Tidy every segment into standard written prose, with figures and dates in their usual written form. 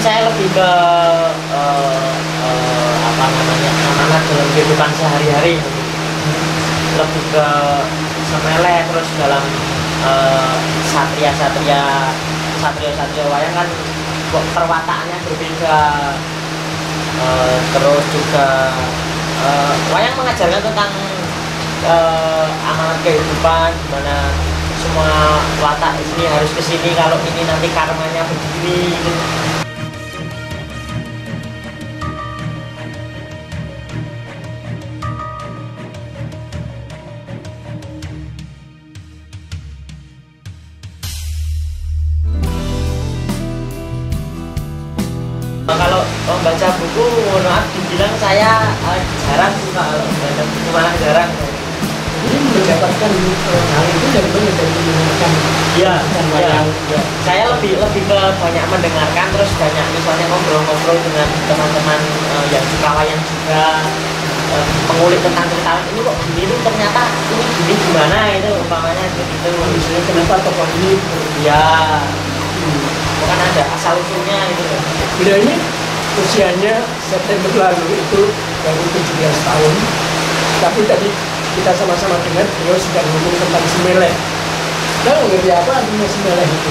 saya lebih ke apa namanya, amanat dalam kehidupan sehari-hari, lebih ke semele. Terus dalam satria wayang kan perwataannya berbeda. Terus juga wayang mengajarkan tentang amanat kehidupan, dimana semua watak ini harus kesini, kalau ini nanti karmanya begini gitu. Kalau membaca buku, mohon maaf dibilang saya jarang sih Pak, kalau membaca buku malah jarang. Ini mendapatkan hal itu dari mana, dari mendengarkan? Iya, ya. Saya lebih ke banyak mendengarkan, terus banyak misalnya ngobrol-ngobrol dengan teman-teman yang suka wayang juga, pengulik tentang cerita ini kok gini tuh, ternyata ini gini gimana itu umpamanya gitu. Misalnya kenapa tokoh ini? Ya, bukan ada asal usulnya gitu. Beliau ini usianya September lalu itu baru 17 tahun, tapi tadi kita sama-sama dengar beliau sudah ngomong tentang semele. Kita ngerti apa artinya semele itu?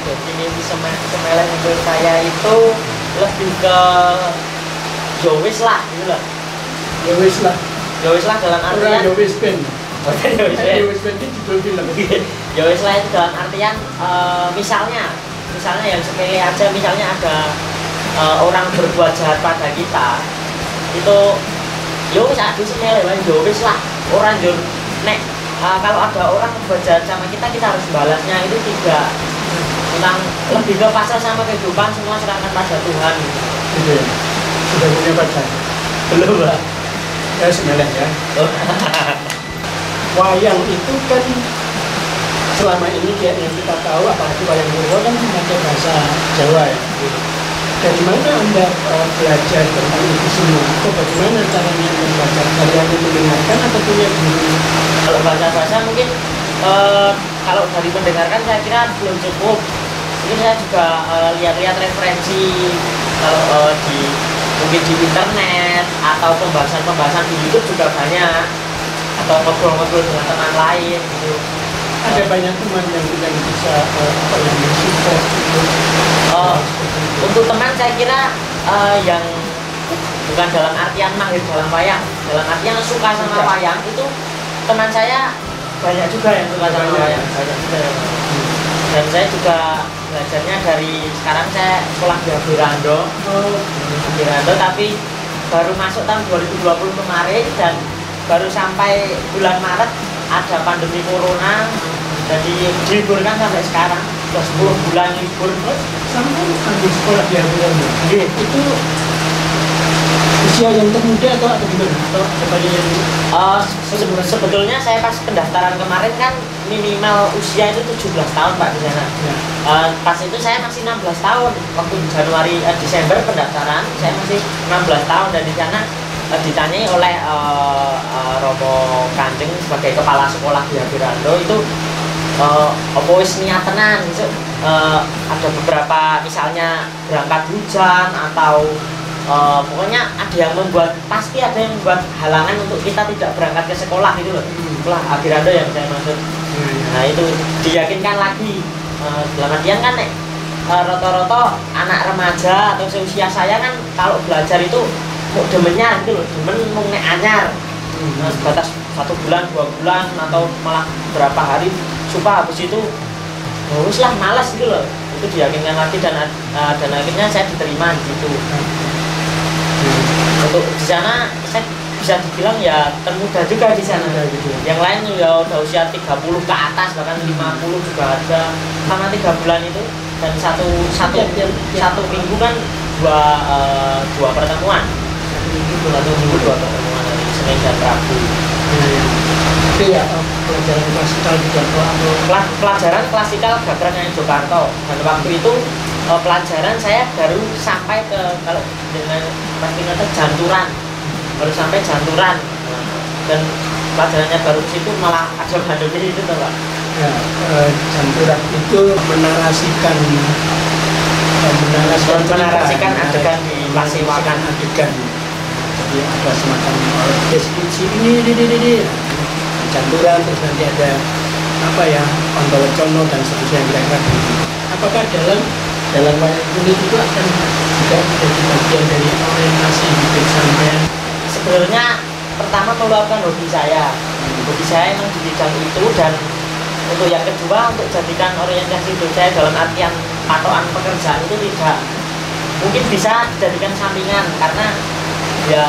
Definisi semele menurut saya itu lebih ke yowis lah gitu loh. Yowis lah dalam artian Yowis Ben. Yowis Ben itu judul film. Yowis lah itu dalam artian misalnya yang sepele aja, misalnya ada orang berbuat jahat pada kita, itu yowis aku semele lah, yowis lah orang jur nek kalau ada orang berbuat jahat sama kita harus balasnya. Itu tidak tentang, lebih ke pasrah sama kehidupan, semua serahkan pada Tuhan gitu. Iya. Sudah punya pacar? Belum lah. Ya semele ya. Wayang itu kan selama ini yang kita tahu, apalagi wayang Purwo kan memakai bahasa Jawa ya. Dari mana Anda belajar tentang itu semua? Atau bagaimana caranya membaca? Dari yang mendengarkan atau punya guru? Kalau bahasa mungkin kalau dari mendengarkan saya kira belum cukup. Mungkin saya juga lihat-lihat referensi, kalau mungkin di internet atau pembahasan di YouTube juga banyak, atau ngobrol-ngobrol dengan teman lain gitu. Ada banyak teman yang bisa yang mensupport itu. Untuk teman saya kira yang bukan dalam artian mahir dalam wayang, dalam artian suka sama wayang, itu teman saya banyak juga yang suka sama wayang, banyak juga yang. Dan saya juga belajarnya dari, sekarang saya sekolah di Abirando, tapi baru masuk tahun 2020 kemarin, dan baru sampai bulan Maret ada pandemi corona, jadi diliburkan sampai sekarang, sudah 10 bulan libur. Sampai ambil sekolah di Abirando. Itu usia yang termuda atau gimana? Atau ada yang sebetulnya saya pas pendaftaran kemarin kan minimal usia itu 17 tahun Pak di sana. Ya. Pas itu saya masih 16 tahun waktu Desember pendaftaran, saya masih 16 tahun, dan di sana ditanyai oleh Romo Kanjeng sebagai kepala sekolah di Abirando itu apa wis niat tenan gitu. Ada beberapa misalnya berangkat hujan atau pokoknya ada yang pasti ada yang membuat halangan untuk kita tidak berangkat ke sekolah gitu loh. Sekolah Abirando yang saya maksud. Nah itu diyakinkan lagi, dalam artian kan nek rata-rata anak remaja atau seusia saya kan kalau belajar itu mau demennya gitu loh, demen mau nek anyar. Batas 1 bulan, 2 bulan atau malah berapa hari supaya habis itu harus lah malas gitu loh. Itu diyakinkan lagi, dan akhirnya saya diterima gitu. Untuk di sana saya bisa dibilang ya termuda juga di sana. Yang lain ya udah usia 30 ke atas, bahkan 50 juga ada. Sama 3 bulan itu, dan satu minggu kan dua pertemuan. Satu minggu 2 pertemuan, hari Senin dan Rabu. Tapi ya pelajaran klasikal juga atau pelajaran klasikal Gagrang Yogyakarta. Dan waktu itu pelajaran saya baru sampai ke, kalau dengan pastinya Janturan, baru sampai Janturan. Dan pelajarannya baru ke situ malah ada pandemi itu tuh Pak. Ya, Janturan itu menarasikan menarasikan adegan di menarasikan adegan. Jadi ada semacam deskripsi ini canturan, terus nanti ada apa ya, Pandhawacono dan seterusnya kira-kira begitu. Apakah dalam wayang kulit itu akan juga menjadi bagian dari orientasi hidup sampean? Sebenarnya pertama meluapkan hobi saya emang di bidang itu, dan untuk yang kedua untuk jadikan orientasi hidup saya dalam artian patokan pekerjaan itu tidak mungkin bisa dijadikan sampingan, karena ya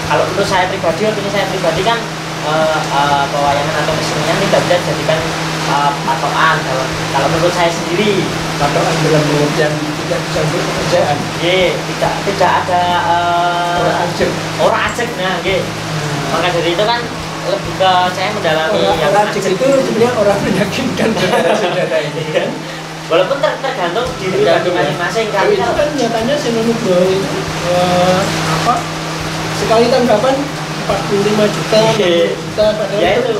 kalau menurut saya pribadi, opini saya pribadi kan pewayangan atau kesenian tidak bisa dijadikan patokan kalau menurut saya sendiri. Patokan dalam pengertian tidak bisa untuk pekerjaan. Tidak ada orang ajek. Nah, maka dari itu kan lebih ke saya mendalami yang orang ajek itu sebenarnya orang meyakinkan saudara-saudara ini kan. Walaupun tergantung diri masing-masing kan. Itu kan nyatanya Seno Nugroho itu sekali tanggapan 45 juta, 60 juta, padahal ya itu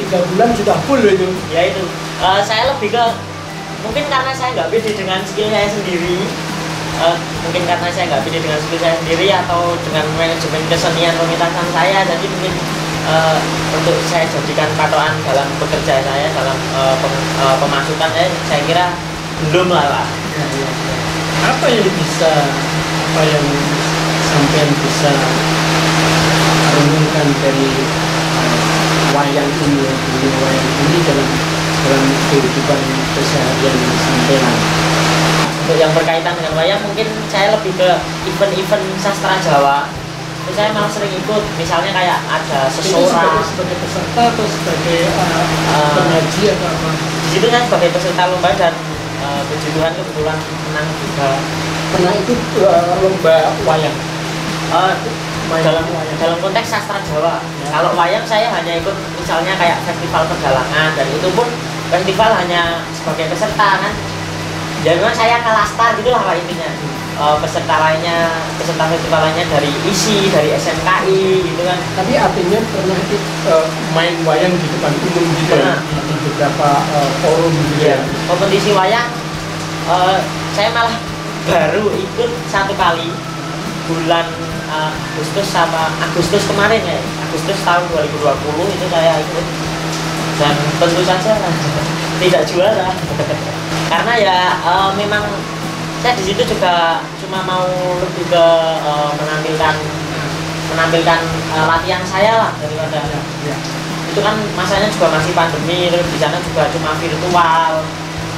3 bulan sudah full itu. Ya itu, saya lebih ke mungkin karena saya nggak pede dengan skill saya sendiri, atau dengan manajemen kesenian pementasan saya, jadi mungkin untuk saya jadikan patokan dalam bekerja saya, dalam pemasukan saya kira belum lah. Apa yang sampean bisa renungkan dari wayang ini dalam kehidupan keseharian sampean? Untuk yang berkaitan dengan wayang, mungkin saya lebih ke event-event sastra Jawa. Itu saya malah sering ikut, misalnya kayak ada seseorang sebagai peserta atau sebagai pengaji atau apa? Di situ kan sebagai peserta lomba, dan puji Tuhan kebetulan menang juga. Pernah ikut lomba wayang? Dalam konteks sastra Jawa. Ya. Kalau wayang saya hanya ikut misalnya kayak festival pedalangan, dan itu pun festival hanya sebagai peserta kan. Ya memang saya kalah star gitu lah intinya. Peserta festival lainnya dari ISI, dari SMKI gitu kan. Tapi artinya pernah main wayang di depan umum gitu ya? Di beberapa forum gitu ya? Kompetisi wayang saya malah baru ikut satu kali bulan Agustus kemarin ya, Agustus tahun 2020 itu saya ikut, dan tentu saja tidak juara karena ya memang saya di situ juga cuma mau lebih ke menampilkan latihan saya lah daripada itu kan masanya juga masih pandemi, terus di sana juga cuma virtual,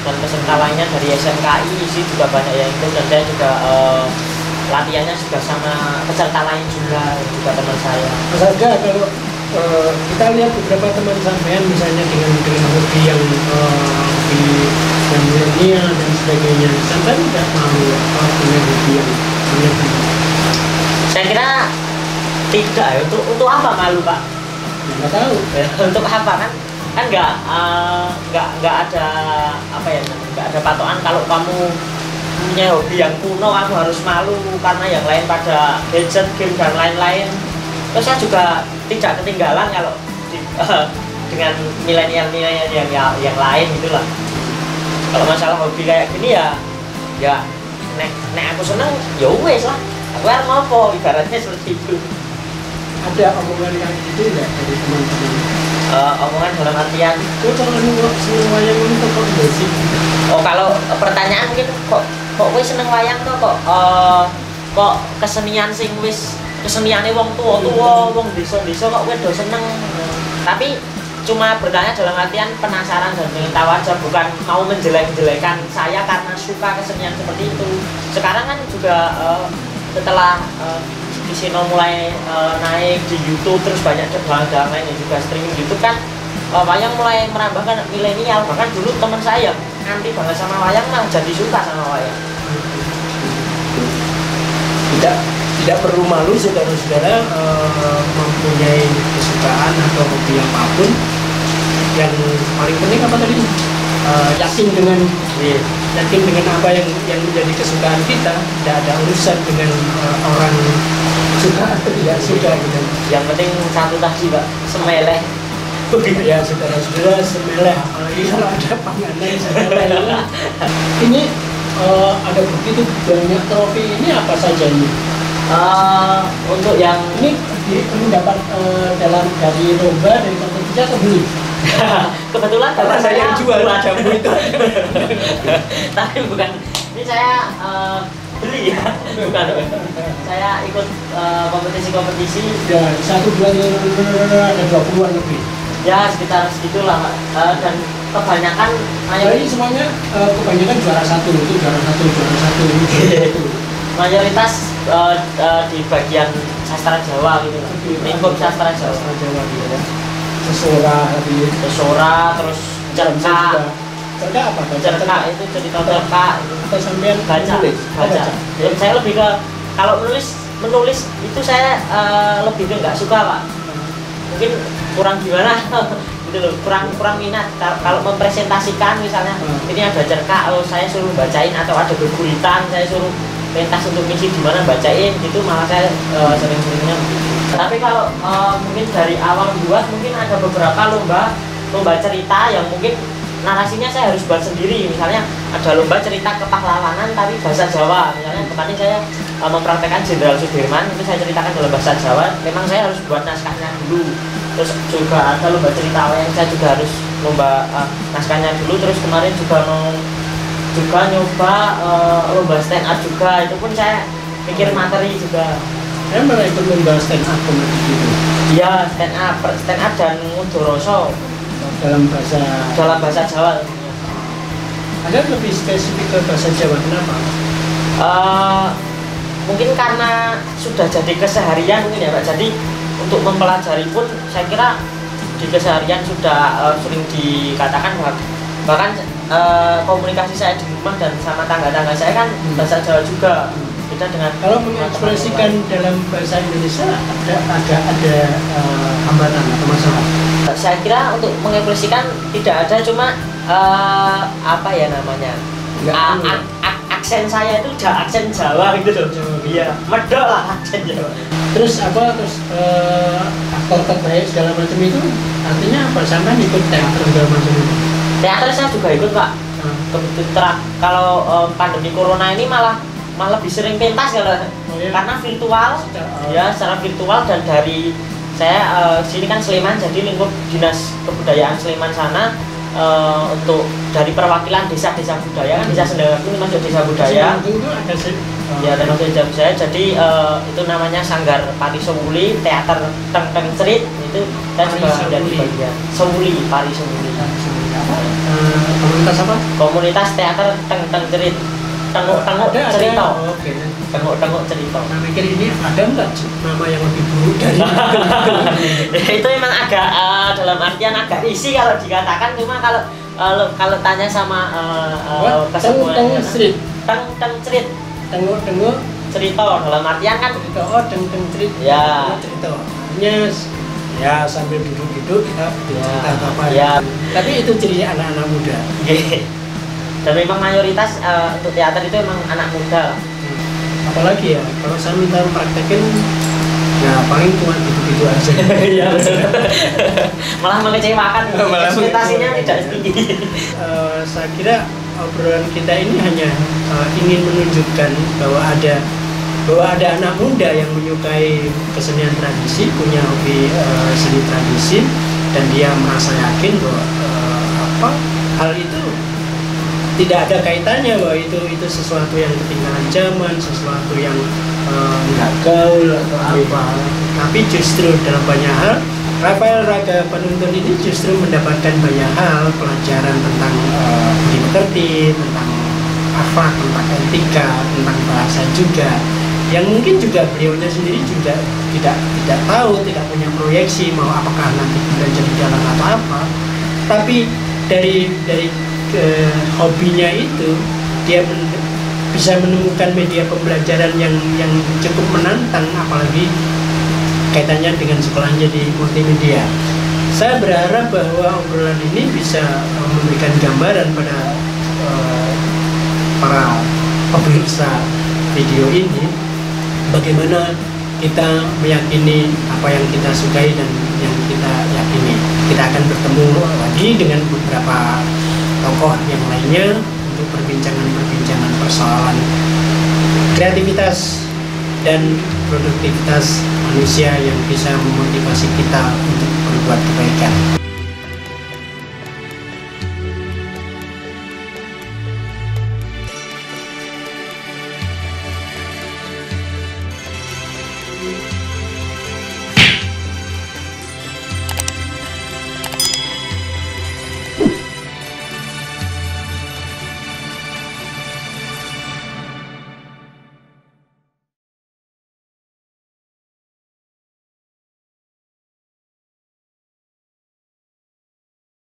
dan peserta lainnya dari SMKI sih juga banyak yang ikut, dan saya juga latihannya juga sama peserta lain juga teman saya. Mas Aga, kalau kita lihat beberapa teman sampean misalnya dengan hobi yang milenial dan sebagainya, sampean tidak mau punya hobi yang saya kira tidak ya. Untuk apa malu Pak? Nggak tahu. Untuk apa kan nggak ada apa ya, nggak ada patokan. Kalau kamu punya hobi yang kuno kamu harus malu karena yang lain pada gadget, game dan lain-lain. Terus saya juga tidak ketinggalan kalau dengan milenial yang lain gitulah. Kalau masalah hobi kayak gini ya nek aku seneng ya wes lah, aku harus ngopo, ibaratnya seperti itu. Ada omongan yang gitu nggak dari teman-teman? Omongan dalam artian itu terlalu seneng wayang itu kok enggak sih? Oh, kalau pertanyaan mungkin kok wis seneng wayang tuh kok kesenian sing wis keseniane wong tua wong desa-desa kok kowe do seneng. Tapi cuma bertanya dalam artian penasaran dan ingin tahu aja, bukan mau menjelek-jelekan saya karena suka kesenian seperti itu. Sekarang kan juga setelah Seno mulai naik di YouTube, terus banyak cabang-cabang lain yang juga streaming YouTube kan, wayang mulai merambah kan milenial. Bahkan dulu teman saya anti banget sama wayang malah jadi suka sama wayang. Tidak perlu malu saudara-saudara mempunyai kesukaan atau hobi apapun. Yang paling penting apa tadi? Yakin dengan apa yang menjadi kesukaan kita. Tidak ada urusan dengan orang suka atau tidak suka gitu. Yang penting satu tadi Pak, semeleh. Ya saudara-saudara, semeleh. Apalagi kalau ada panganan semeleh. Ini ada begitu banyak trofi ini apa saja ini? Untuk yang Ini mendapat dalam dari lomba dari kompetisi atau beli? kebetulan Karena saya yang jual jamu itu. tapi bukan, ini saya beli ya, bukan. Saya ikut kompetisi-kompetisi Ya, 1, 2, 3, ada 20-an lebih. ya sekitar segitulah Pak. Dan kebanyakan Ini semuanya kebanyakan juara 1, itu juara 1, juara 1, ini juara 1. mayoritas di bagian sastra Jawa gitu loh. Lingkup sastra Jawa. Sastra Jawa gitu ya. Sesora, Pesora, terus cerita. Cerita apa? Cerita itu cerita cerita. Atau sampean Baca. menulis? Baca. Ya, saya lebih ke kalau menulis itu saya lebih ke nggak suka Pak. Mungkin kurang gimana gitu loh, kurang minat. Kalau mempresentasikan misalnya ini ada cerita, saya suruh bacain, atau ada berguritan saya suruh pentas untuk misi di mana bacain, itu malah saya sering-seringnya begitu. Tapi kalau mungkin dari awal buat, mungkin ada beberapa lomba cerita yang mungkin narasinya saya harus buat sendiri. Misalnya ada lomba cerita kepahlawanan tapi bahasa Jawa. Misalnya kemarin saya mempraktekkan Jenderal Sudirman, itu saya ceritakan dalam bahasa Jawa. Memang saya harus buat naskahnya dulu. Terus juga ada lomba cerita yang saya juga harus lomba naskahnya dulu. Terus kemarin juga mau nyoba lomba stand up juga, itu pun saya pikir materi juga. Saya malah ikut lomba stand up kompetisi itu. Iya, stand up dan ngudoroso dalam bahasa Jawa. Ada lebih spesifik ke bahasa Jawa, kenapa? Mungkin karena sudah jadi keseharian mungkin ya Pak. Jadi untuk mempelajari pun saya kira di keseharian sudah sering dikatakan bahkan komunikasi saya di rumah dan sama tangga-tangga saya kan bahasa Jawa juga. Beda dengan kalau mengekspresikan dalam bahasa Indonesia ada hambatan atau masalah? Saya kira untuk mengekspresikan tidak ada, cuma apa ya namanya, aksen saya itu udah aksen Jawa gitu loh. Iya, medok lah aksen Jawa. Terus aktor terbaik segala macam itu artinya apa? Sampai ikut teater segala macam itu? Teater saya juga ikut Pak. Kalau pandemi corona ini malah lebih sering pentas karena virtual. Ya, secara virtual. Dan dari saya sini kan Sleman, jadi lingkup dinas kebudayaan Sleman sana untuk dari perwakilan desa-desa budaya kan, desa Sendang ini masuk desa budaya. Ya, dan masuk desa budaya. Jadi itu namanya Sanggar Pari Sewuli, teater Teng Cerit, itu saya juga menjadi bagian Sewuli, Pari Sewuli. Komunitas apa? Komunitas teater Teng Cerit. Tengok cerita. Oke. Tengok cerita. Nah, mikir ini ada nggak nama yang lebih buruk dari itu memang agak dalam artian agak isi kalau dikatakan, cuma kalau tanya sama kesemuanya Teng Cerit. Tengok cerita dalam artian kan Teng Cerit. Ya. Cerita. Artinya ya sambil duduk-duduk kita cerita apa ya. Tapi itu ciri anak-anak muda. Dan memang mayoritas untuk teater itu memang anak muda lah. Apalagi ya kalau saya minta praktekin ya paling cuma gitu-gitu aja. Iya. Malah mengecewakan, ekspektasinya tidak tinggi. Saya kira obrolan kita ini hanya ingin menunjukkan bahwa ada anak muda yang menyukai kesenian tradisi, punya hobi seni tradisi, dan dia merasa yakin bahwa hal itu tidak ada kaitannya, bahwa itu sesuatu yang ketinggalan zaman, sesuatu yang nggak gaul atau apa. Tapi justru dalam banyak hal, Rafael Raga Penuntun ini justru mendapatkan banyak hal, pelajaran tentang budi pekerti, tentang akhlak, tentang etika, tentang bahasa juga, yang mungkin juga beliaunya sendiri juga tidak tahu, tidak punya proyeksi mau apakah nanti kemudian jadi jalan atau apa. Tapi dari hobinya itu dia bisa menemukan media pembelajaran yang cukup menantang, apalagi kaitannya dengan sekolahnya di multimedia. Saya berharap bahwa obrolan ini bisa memberikan gambaran pada para pemirsa video ini bagaimana kita meyakini apa yang kita sukai dan yang kita yakini. Kita akan bertemu lagi dengan beberapa tokoh yang lainnya untuk perbincangan persoalan kreativitas dan produktivitas manusia yang bisa memotivasi kita untuk berbuat kebaikan.